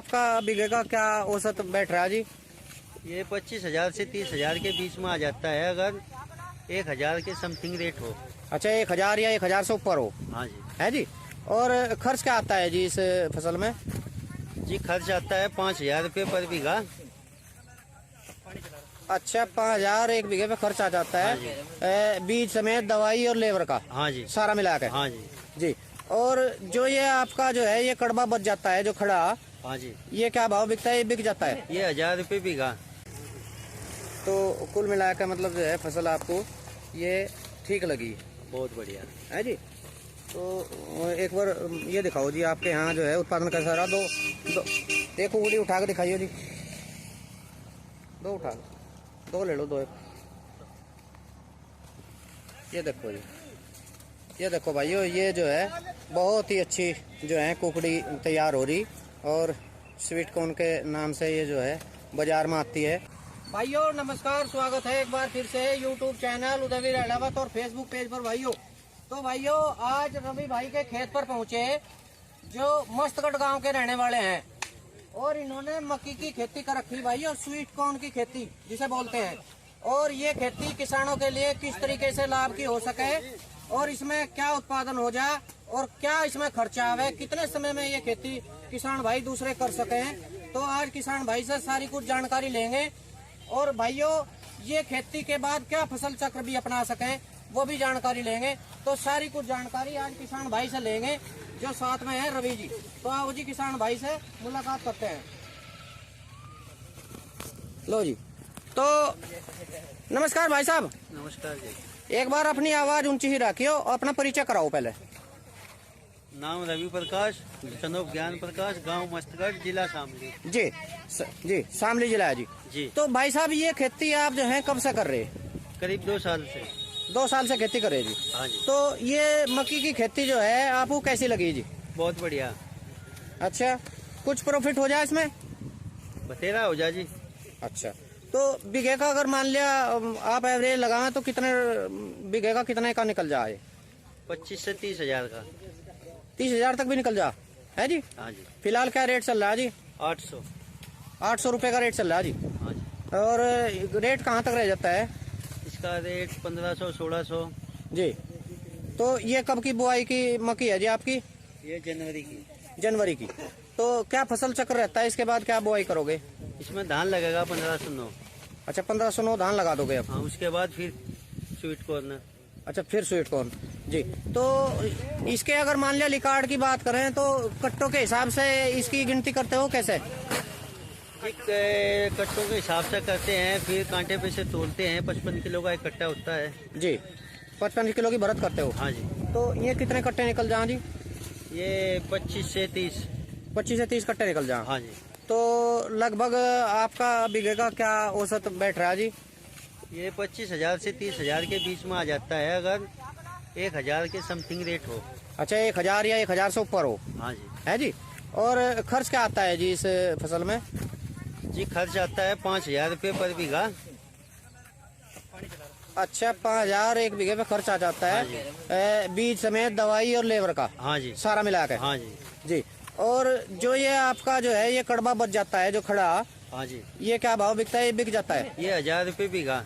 आपका बीघे का क्या औसत बैठ रहा है जी? ये 25,000 से 30,000 के बीच में आ जाता है, अगर 1,000 के समथिंग रेट हो। अच्छा, 1,000 या 1,000 से ऊपर हो? हाँ जी। है जी। और खर्च क्या आता है जी इस फसल में? जी खर्च आता है 5,000 रुपये पर बीघा। अच्छा, 5,000 एक बीघे पे खर्च आ जाता हाँ है, बीज समेत दवाई और लेबर का? हाँ जी। सारा मिला के? हाँ जी। जी। और जो ये आपका जो है ये कड़वा बच जाता है जो खड़ा, हाँ जी। ये क्या भाव बिकता है? ये बिक जाता है? ये 1,000 रुपये बीघा। तो कुल मिला के मतलब जो है फसल आपको ये ठीक लगी? बहुत बढ़िया है जी। तो एक बार ये दिखाओ जी, आपके यहाँ जो है उत्पादन कैसा रहा? एक उंगली उठा के दिखाइए जी। दो ले लो, दो एक। ये देखो जी, ये देखो भाइयों, ये जो है बहुत ही अच्छी जो है कुकड़ी तैयार हो रही और स्वीट कॉर्न के नाम से ये जो है बाजार में आती है। भाइयों नमस्कार, स्वागत है एक बार फिर से यूट्यूब चैनल उदयवीर अहलावत और फेसबुक पेज पर। भाइयों तो भाइयों आज रवि भाई के खेत पर पहुंचे जो मस्तगढ़ गांव के रहने वाले हैं और इन्होंने मक्की की खेती कर रखी भाइयों, स्वीट कॉर्न की खेती जिसे बोलते हैं। और ये खेती किसानों के लिए किस तरीके से लाभ की हो सके और इसमें क्या उत्पादन हो जाए और क्या इसमें खर्चा आवे, कितने समय में ये खेती किसान भाई दूसरे कर सके, तो आज किसान भाई से सारी कुछ जानकारी लेंगे। और भाइयों ये खेती के बाद क्या फसल चक्र भी अपना सके वो भी जानकारी लेंगे। तो सारी कुछ जानकारी आज किसान भाई से लेंगे जो साथ में है रवि जी। तो आओ जी किसान भाई से मुलाकात करते हैं। लो जी। तो नमस्कार भाई साहब। नमस्कार जी। एक बार अपनी आवाज ऊंची ही रखियो और अपना परिचय कराओ पहले। नाम रवि प्रकाश, चंदोप ज्ञान प्रकाश, गांव मस्तगढ़, जिला शामली। जी जी, शामली जिला है जी। जी। तो भाई साहब ये खेती आप जो है कब से कर रहे हैं? करीब 2 साल से। 2 साल से खेती कर रहे जी? हाँ जी। तो ये मक्की की खेती जो है आपको कैसी लगी जी? बहुत बढ़िया। अच्छा, कुछ प्रॉफिट हो जाए इसमें? बतेरा हो जाए जी। अच्छा, तो बीघे का अगर मान लिया आप एवरेज लगाएं तो कितने बीघे का कितने का निकल जाए? 25 से 30,000 का। 30,000 तक भी निकल जा है जी? हाँ जी। फिलहाल क्या रेट चल रहा है जी? 800। 800 रुपए का रेट चल रहा है जी। हाँ जी। और रेट कहाँ तक रह जाता है इसका रेट 1500 1600 जी? तो ये कब की बुआई की मक्की है जी आपकी? ये जनवरी की। जनवरी की। तो क्या फसल चक्र रहता है इसके बाद क्या बुआई करोगे? इसमें धान लगेगा 1509। अच्छा, 1509 धान लगा दोगे अब? हाँ, उसके बाद फिर स्वीट कॉर्न। अच्छा, फिर स्वीट कॉर्न जी। तो इसके अगर मान लिया लिकार्ड की बात करें तो कट्टों के हिसाब से इसकी गिनती करते हो कैसे? एक कट्टों के हिसाब से करते हैं, फिर कांटे पे से तोलते हैं। 55 किलो का एक कट्टा होता है जी। 55 किलो की भरत करते हो? हाँ जी। तो ये कितने कट्टे निकल जाए जी? ये 25 से 30। 25 से 30 कट्टे निकल जाए? हाँ जी। तो लगभग आपका बीघे का क्या औसत बैठ रहा है जी? ये 25,000 से 30,000 के बीच में आ जाता है, अगर 1,000 के समथिंग रेट हो। अच्छा, 1,000 या 1,000 से ऊपर हो? हाँ जी। है जी। और खर्च क्या आता है जी इस फसल में? जी खर्च आता है 5,000 रुपये पर बीघा। अच्छा, 5,000 एक बीघे पे खर्च आ जाता है, बीज समेत दवाई और लेबर का? हाँ जी। सारा मिला के? हाँ जी। जी। और जो ये आपका जो है ये कड़वा बच जाता है जो खड़ा, हाँ जी। ये क्या भाव बिकता है? ये बिक जाता है? ये 1,000 रुपये बीघा।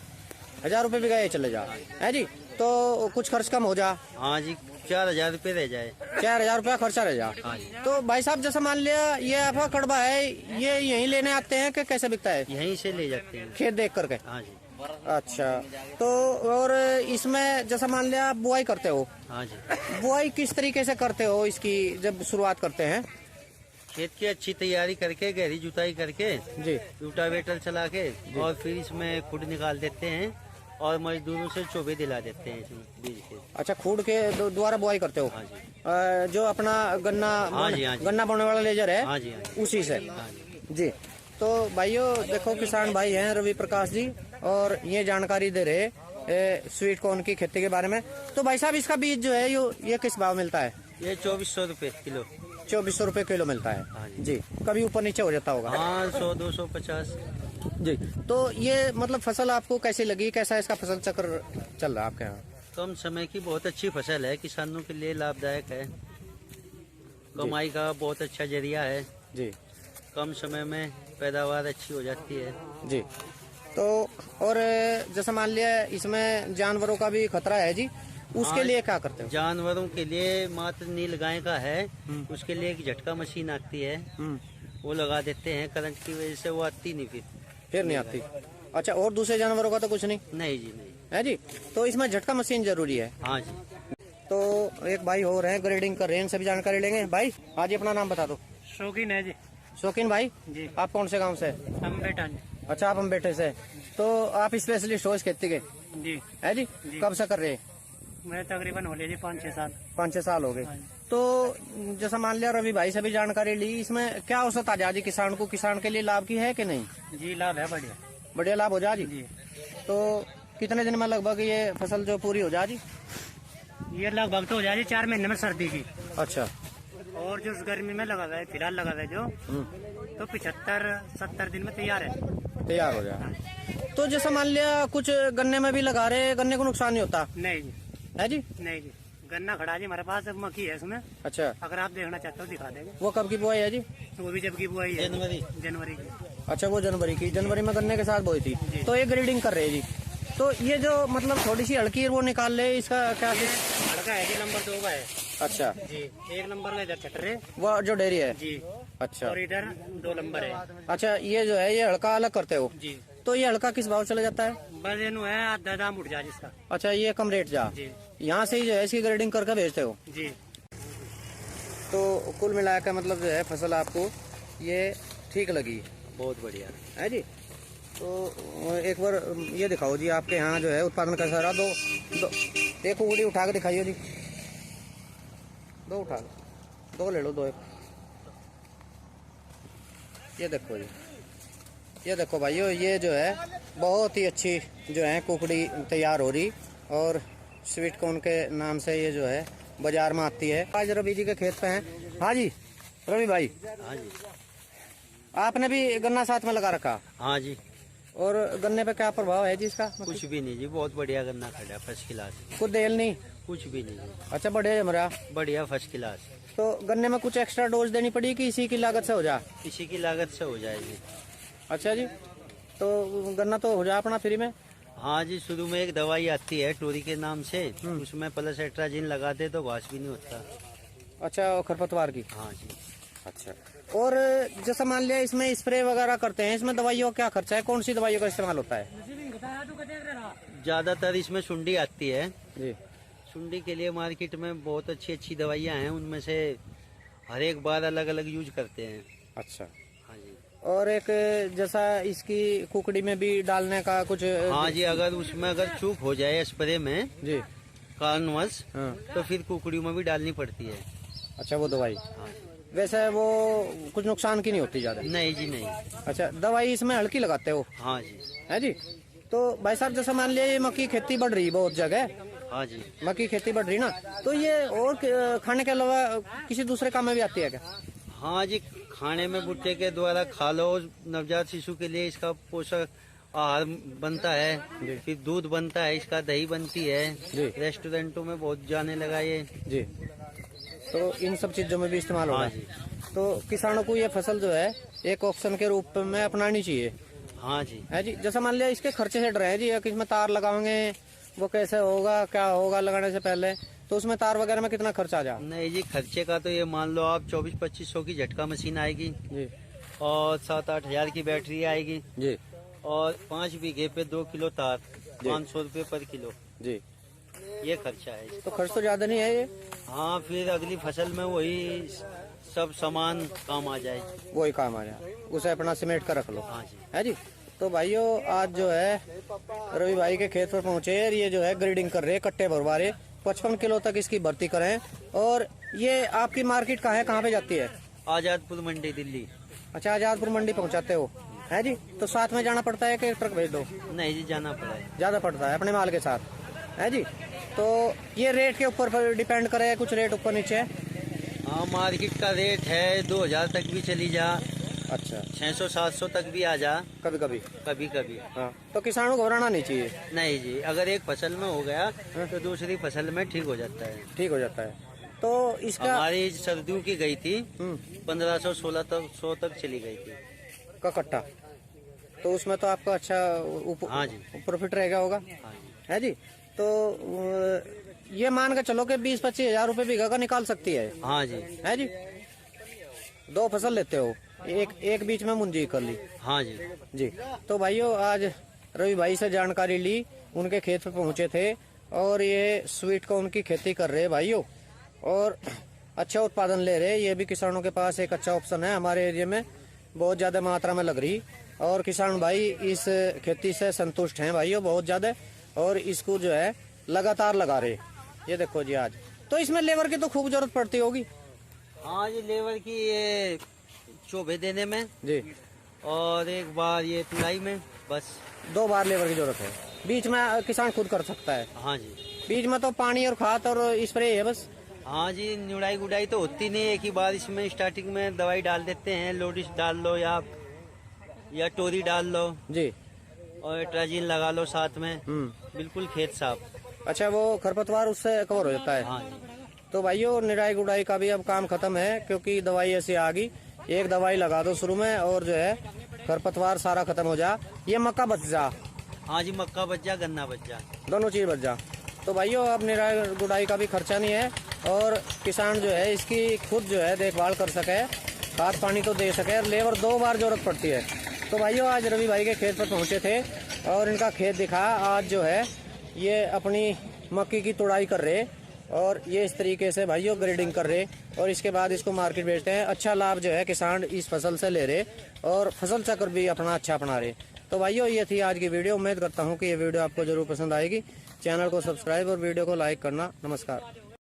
1,000 रुपए बीघा ये चले जा है जी। तो कुछ खर्च कम हो जा? हाँ जी, 4,000 रुपये रह जाए। 4,000 रुपया खर्चा रह जा। हाँ जी। तो भाई साहब जैसा मान लिया ये आपका कड़वा है, ये यहीं लेने आते हैं कि कैसे बिकता है? यहीं से ले जाते हैं। खेत देख करके? हाँ जी। अच्छा, तो और इसमें जैसा मान लिया आप बुआई करते हो? हाँ जी। बुआई किस तरीके से करते हो इसकी जब शुरुआत करते हैं? खेत की अच्छी तैयारी करके, गहरी जुताई करके जी। रोटावेटर चला के और फिर इसमें खुड निकाल देते हैं और मजदूरों से चोबे दिला देते हैं इसमें बीज के। अच्छा, खूड के द्वारा बुआई करते हो? हाँ जी। जो अपना गन्ना हाँ जी, हाँ जी। गन्ना बोने वाला लेजर है? हाँ जी, हाँ जी। उसी से? हाँ जी। जी। तो भाइयों देखो किसान भाई हैं रवि प्रकाश जी और ये जानकारी दे रहे स्वीट कॉर्न की खेती के बारे में। तो भाई साहब इसका बीज जो है ये किस भाव मिलता है? ये 2400 रुपये किलो। 2400 रुपए किलो मिलता है? हाँ जी। जी। कभी ऊपर नीचे हो जाता होगा? हाँ, 100 250। जी। तो ये मतलब फसल आपको कैसी लगी, कैसा इसका फसल चक्र चल रहा है आपके यहाँ? कम समय की बहुत अच्छी फसल है, किसानों के लिए लाभदायक है, कमाई का बहुत अच्छा जरिया है। जी। कम समय में पैदावार अच्छी हो जाती है। जी। तो और जैसे मान लिया इसमें जानवरों का भी खतरा है जी, उसके हाँ, लिए क्या करते हो? जानवरों के लिए मात्र नील गाय का है, उसके लिए एक झटका मशीन आती है, वो लगा देते हैं। करंट की वजह से वो आती नहीं फिर नहीं आती। अच्छा, और दूसरे जानवरों का तो कुछ नहीं नहीं जी, नहीं। है जी। तो इसमें झटका मशीन जरूरी है। हाँ जी। तो एक भाई हो रहे हैं, ग्रेडिंग कर रहे हैं, इनसे भी जानकारी लेंगे। भाई आज अपना नाम बता दो। शौकीन है जी। शौकीन भाई जी। आप कौन से गांव से? हम बेटा जी। अच्छा, आप हम बेटे से। तो आप स्पेशलिस्ट हो इस खेती के? जी। है जी। कब से कर रहे हैं? मैं तकरीबन हो लिए जी 5-6 साल। 5-6 साल हो गए। हाँ जी। तो जैसा मान लिया रवि भाई से भी जानकारी ली, इसमें क्या औसत आजादी किसान को, किसान के लिए लाभ की है कि नहीं? जी लाभ है बढ़िया। बढ़िया लाभ हो जा जी। जी। तो कितने दिन में लगभग ये फसल जो पूरी हो जा जी? ये लगभग तो हो जाए 4 महीने में सर्दी की। अच्छा। और जो गर्मी में लगा हुआ है, फिलहाल लगा हुआ है जो, तो 75-70 दिन में तैयार है। तैयार हो जाए। तो जैसा मान लिया कुछ गन्ने में भी लगा रहे, गन्ने को नुकसान नहीं होता? नहीं जी। है जी। नहीं जी, गन्ना खड़ा जी हमारे पास, मक्की है उसमें। अच्छा, अगर आप देखना चाहते हो दिखा देंगे। वो कब की बुआई है जी? वो भी जब की बुआई है जनवरी की। अच्छा, वो जनवरी की। जनवरी में गन्ने के साथ बोई थी। जी। तो ये ग्रेडिंग कर रहे हैं जी। तो ये जो मतलब थोड़ी सी हल्की है वो निकाल ले, इसका क्या? ये लड़का है जी, नंबर 2 का है। अच्छा, जी। 1 नंबर का इधर छटरे वो जो डेयरी है। जी। अच्छा। और इधर 2 नंबर है। अच्छा, ये जो है ये हल्का अलग करते हो? जी। तो ये हल्का किस भाव चला जाता है? बस ये है आधा दाम उठ जा जिसका। अच्छा, ये कम रेट जा। जी। यहाँ से ही जो है इसकी ग्रेडिंग करके भेजते हो? जी। तो कुल मिलाकर मतलब जो है फसल आपको ये ठीक लगी? बहुत बढ़िया है जी। तो एक बार ये दिखाओ जी, आपके यहाँ जो है उत्पादन कैसा रहा? दो एक उंगली उठा के दिखाइए जी। 2 उठा लो, 2 ले लो, 2 एक। ये देखो जी, ये देखो भाइयों, ये जो है बहुत ही अच्छी जो है कुकड़ी तैयार हो रही, और स्वीट कॉर्न के नाम से ये जो है बाजार में आती है। आज रवि जी के खेत पे हैं। हाँ जी रवि भाई, हाँ जी। आपने भी गन्ना साथ में लगा रखा? हाँ जी। और गन्ने पे क्या प्रभाव है जी इसका? कुछ भी नहीं जी, बहुत बढ़िया गन्ना खड़ा, फर्स्ट क्लास। कुछ देल नहीं? कुछ भी नहीं जी, अच्छा, बढ़िया जम रहा। बढ़िया फर्स्ट क्लास। तो गन्ने में कुछ एक्स्ट्रा डोज देनी पड़ी कि इसी की लागत से हो जा? इसी की लागत से हो जाएगी। अच्छा जी। तो गन्ना तो हो जा अपना फ्री में? हाँ जी, शुरू में एक दवाई आती है टोरी के नाम से, उसमें प्लस एट्राजिन लगा दे तो घास भी नहीं होता। अच्छा, और खरपतवार की? हाँ जी। अच्छा। और जैसा मान लिया इसमें स्प्रे वगैरह करते हैं, इसमें दवाइयों का क्या खर्चा है? कौन सी दवाइयों का इस्तेमाल होता है? ज्यादातर इसमें सुंडी आती है जी। सुंडी के लिए मार्केट में बहुत अच्छी अच्छी दवाइयाँ हैं, उनमें से हर एक बार अलग अलग यूज करते हैं। अच्छा। हाँ जी। और एक जैसा इसकी कुकड़ी में भी डालने का कुछ? हाँ जी, अगर उसमें अगर चूक हो जाए स्प्रे में जी कारणवश, हाँ। तो फिर कुकड़ियों में भी डालनी पड़ती है। अच्छा, वो दवाई हाँ। वैसे वो कुछ नुकसान की नहीं होती ज्यादा? नहीं जी, नहीं। अच्छा, दवाई इसमें हल्की लगाते हो? हाँ जी। है जी। तो भाई साहब जैसा मान लिया ये मक्की खेती बढ़ रही बहुत जगह, हाँ जी। मक्की खेती बढ़ रही ना, तो ये और खाने के अलावा किसी दूसरे काम में भी आती है क्या? हाँ जी, खाने में भुट्टे के द्वारा खा लो, नवजात शिशु के लिए इसका पोषक आहार बनता है, फिर दूध बनता है, इसका दही बनती जी। है, रेस्टोरेंटों में बहुत जाने लगा ये जी। तो इन सब चीजों में भी इस्तेमाल होगा। हाँ जी। तो किसानों को ये फसल जो है एक ऑप्शन के रूप में अपनानी चाहिए। हाँ जी। है जी। जैसा मान लिया इसके खर्चे से डर है जी, इसमें तार लगाएंगे वो कैसे होगा, क्या होगा लगाने से पहले, तो उसमें तार वगैरह में कितना खर्चा आ जाए? नहीं जी, खर्चे का तो ये मान लो आप 24-25 की झटका मशीन आएगी जी। और 7-8 हजार की बैटरी आएगी, जी। और 5 बीघे पे 2 किलो तार, जी। 500 रुपये पर किलो, जी। ये खर्चा है। तो खर्च तो ज्यादा नहीं है ये? हाँ, फिर अगली फसल में वही सब सामान काम आ जाए। वही काम आ जाए, उसे अपना सिमेट कर रख लो। हाँ जी। है जी। तो भाइयों आज जो है रवि भाई के खेत पर पहुंचे और ये जो है ग्रेडिंग कर रहे हैं, कट्टे भरवा रहे, 55 किलो तक इसकी भर्ती करें। और ये आपकी मार्केट कहाँ है, कहाँ पे जाती है? आजादपुर मंडी, दिल्ली। अच्छा, आजादपुर मंडी पहुंचाते हो? है जी। तो साथ में जाना पड़ता है कि ट्रक भेज दो? नहीं जी, जाना पड़ा है। ज्यादा पड़ता है अपने माल के साथ। है जी। तो ये रेट के ऊपर डिपेंड करे, कुछ रेट ऊपर नीचे है? हाँ, मार्केट का रेट है 2000 तक भी चली जा, अच्छा, 600-700 तक भी आ जा, कभी कभी। कभी कभी। हाँ, तो किसानों को घबराना नहीं चाहिए? नहीं जी, अगर एक फसल में हो गया तो दूसरी फसल में ठीक हो जाता है। ठीक हो जाता है। तो इसका हमारी सर्दियों की गई थी, 1500-1600 तक चली गई थी का कट्टा, तो उसमें तो आपका अच्छा हाँ जी। प्रॉफिट रहेगा होगा, हाँ जी। है जी। तो ये मान के चलो कि 20-25 हजार रुपए बीघा का निकाल सकती है। हाँ जी। है जी। 2 फसल लेते हो, एक बीच में मुंजी कर ली। हाँ जी। जी। तो भाइयों आज रवि भाई से जानकारी ली, उनके खेत पे पहुंचे थे और ये स्वीट कॉर्न की खेती कर रहे हैं भाइयों, और अच्छा उत्पादन ले रहे हैं। ये भी किसानों के पास एक अच्छा ऑप्शन है, हमारे एरिया में बहुत ज्यादा मात्रा में लग रही, और किसान भाई इस खेती से संतुष्ट हैं भाइयों बहुत ज्यादा, और इसको जो है लगातार लगा रहे। ये देखो जी आज तो इसमें लेबर की तो खूब जरूरत पड़ती होगी। हाँ जी, लेबर की ये चोभे देने में जी। और एक बार ये तुलाई में, बस 2 बार लेबर की जरूरत है। बीच में किसान खुद कर सकता है। हाँ जी। बीच में तो पानी और खाद और स्प्रे है बस। हाँ जी, निड़ाई गुड़ाई तो होती नहीं, एक ही बार इसमें स्टार्टिंग में दवाई डाल देते हैं, लोडिस डाल लो या टोरी डाल लो जी, और ट्राजिन लगा लो साथ में, बिल्कुल खेत साफ। अच्छा, वो खरपतवार उससे कवर हो जाता है। हाँ जी। तो भाइयों निराई गुड़ाई का भी अब काम खत्म है, क्योंकि दवाई ऐसी आ गई, एक दवाई लगा दो शुरू में और जो है खरपतवार सारा खत्म हो जा, ये मक्का बच जा। हाँ जी, मक्का बच जा, गन्ना बच जा, दोनों चीज बच जा। तो भाइयों अब निराई गुड़ाई का भी खर्चा नहीं है, और किसान जो है इसकी खुद जो है देखभाल कर सके, खाद पानी तो दे सके, और लेबर 2 बार जरूरत पड़ती है। तो भाइयों आज रवि भाई के खेत पर पहुंचे थे और इनका खेत दिखा। आज जो है ये अपनी मक्की की तुड़ाई कर रहे, और ये इस तरीके से भाइयों ग्रेडिंग कर रहे, और इसके बाद इसको मार्केट बेचते हैं। अच्छा लाभ जो है किसान इस फसल से ले रहे, और फसल चक्र भी अपना अच्छा अपना रहे। तो भाइयों ये थी आज की वीडियो। उम्मीद करता हूँ कि ये वीडियो आपको जरूर पसंद आएगी। चैनल को सब्सक्राइब और वीडियो को लाइक करना। नमस्कार।